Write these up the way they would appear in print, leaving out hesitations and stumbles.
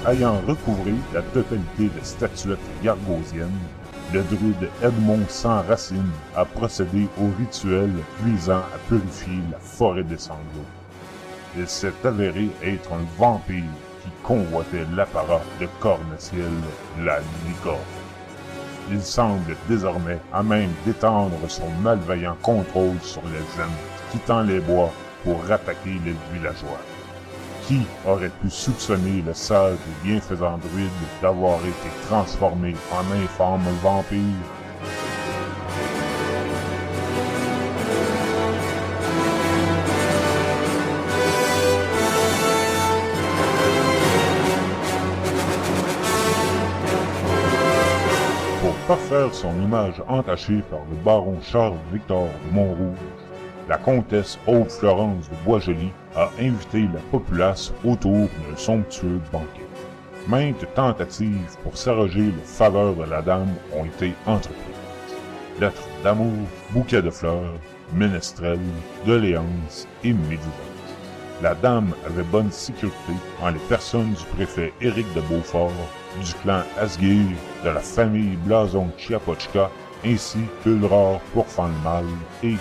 Ayant recouvré la totalité des statuettes gargosiennes, le druide Edmond sans racine a procédé au rituel visant à purifier la forêt des sanglots. Il s'est avéré être un vampire qui convoitait l'apparat de Corneciel, la licorne. Il semble désormais à même d'étendre son malveillant contrôle sur les âmes, quittant les bois pour attaquer les villageois. Qui aurait pu soupçonner le sage et bienfaisant druide d'avoir été transformé en informe vampire? Pour parfaire son image entachée par le baron Charles-Victor de Montrouge, la comtesse Aude-Florence de Boisjoli a invité la populace autour d'un somptueux banquet. Maintes tentatives pour s'arroger les faveurs de la dame ont été entreprises. Lettres d'amour, bouquets de fleurs, ménestrels, doléances et médisances. La dame avait bonne sécurité en les personnes du préfet Éric de Beaufort, du clan Asguir, de la famille Blason Chiapochka, ainsi qu'Ulrard Pourfanmal et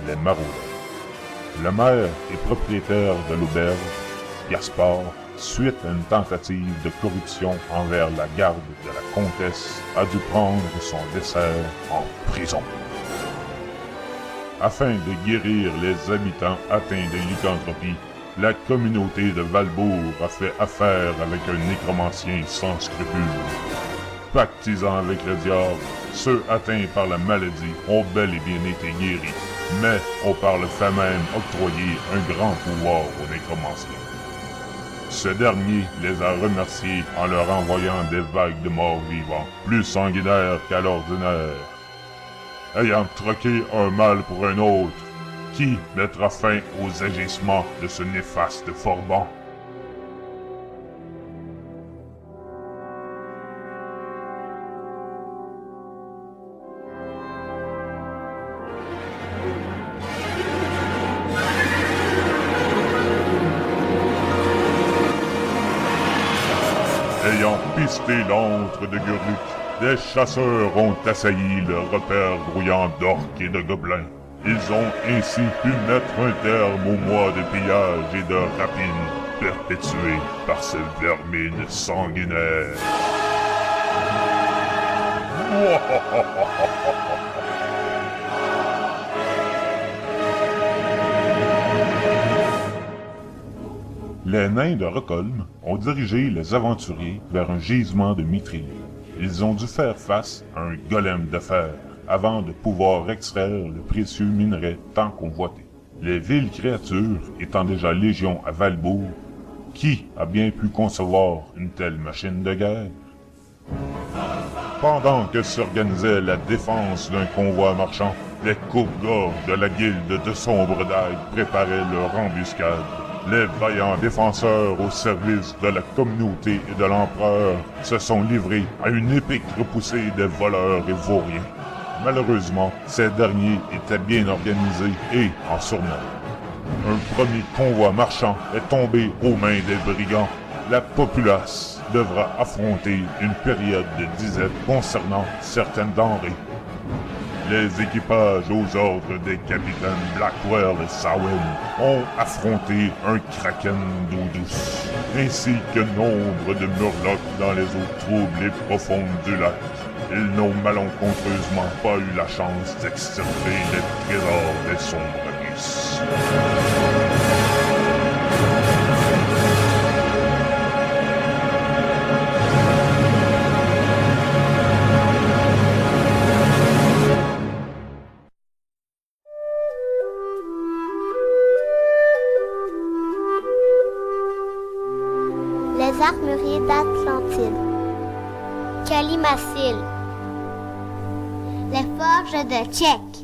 les maraudeurs. Le maire et propriétaire de l'auberge, Gaspard, suite à une tentative de corruption envers la garde de la comtesse, a dû prendre son dessert en prison. Afin de guérir les habitants atteints de lycanthropie, la communauté de Valbourg a fait affaire avec un nécromancien sans scrupules. Pactisant avec le diable, ceux atteints par la maladie ont bel et bien été guéris, mais ont par le fait même octroyé un grand pouvoir aux nécromanciens. Ce dernier les a remerciés en leur envoyant des vagues de morts vivants, plus sanguinaires qu'à l'ordinaire. Ayant troqué un mal pour un autre, qui mettra fin aux agissements de ce néfaste Forban? Ayant pisté l'antre de Gurluk, des chasseurs ont assailli le repère grouillant d'orques et de gobelins. Ils ont ainsi pu mettre un terme au mois de pillage et de rapine perpétué par ces vermines sanguinaires. Les nains de Rockholm ont dirigé les aventuriers vers un gisement de mitrailleux. Ils ont dû faire face à un golem de fer avant de pouvoir extraire le précieux minerai tant convoité. Les villes créatures étant déjà légion à Valbourg, qui a bien pu concevoir une telle machine de guerre? Pendant que s'organisait la défense d'un convoi marchand, les coupe-gorges de la guilde de Sombre Dague préparaient leur embuscade. Les vaillants défenseurs au service de la communauté et de l'empereur se sont livrés à une épique repoussée des voleurs et vauriens. Malheureusement, ces derniers étaient bien organisés et en surnombre. Un premier convoi marchand est tombé aux mains des brigands. La populace devra affronter une période de disette concernant certaines denrées. Les équipages aux ordres des capitaines Blackwell et Samhain ont affronté un kraken d'eau douce, ainsi que nombre de murlocs dans les eaux troubles et profondes du lac. Ils n'ont malencontreusement pas eu la chance d'extirper les trésors des sombres abysses. Les armuriers d'Atlantide. Calimacil. Les forges de Tchèque.